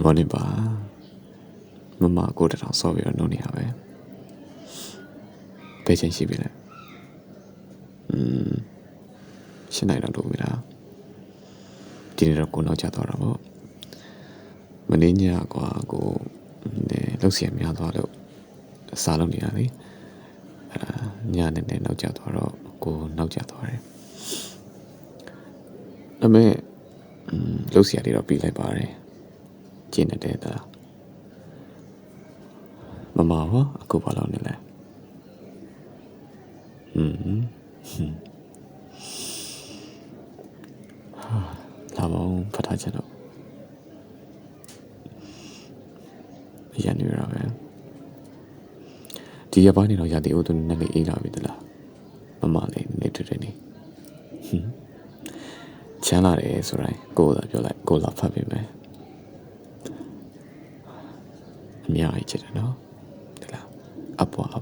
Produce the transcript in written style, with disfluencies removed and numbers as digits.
မော်နေပါမမကိုတထောင်ဆော့ပြီးတော့နှုတ်နေရပဲဘယ်ချိန်ရှိပြီလဲရှင်းနိုင်တော့လို့ပြီလားဒီနေ့တော့ကိုနောက်ကျသွားတာပေါ့မင်းညကွာကိုလောက်စီရများသွားလို့စားလုပ်နေတာလေညနေနဲ့နောက်ကျသွားတော့ကိုနောက်ကျသွားတယ်ဒါပေမဲ့လောက်စီရတွေတော့ပြီးလိုက်ပါတယ်ကျင်းနေတဲ့သားမမဟောအခုဘာလုပ်နေလဲလာမောင်းဖတ်ထားချက်တော့ရန်နေရပဲဒီရပိုင်းနေတော့ရာတီအိုသူနဲ့လေးအေးလာပြီတလားမမလေးနေတွေ့တယ်နေချမ်းလာတယ်ဆိုရင်ကိုယ်သာပြောလိုက်ကိုလာဖတ်ပေးမယ်အများကြီးချစ်တယ်နော်တလားအပွား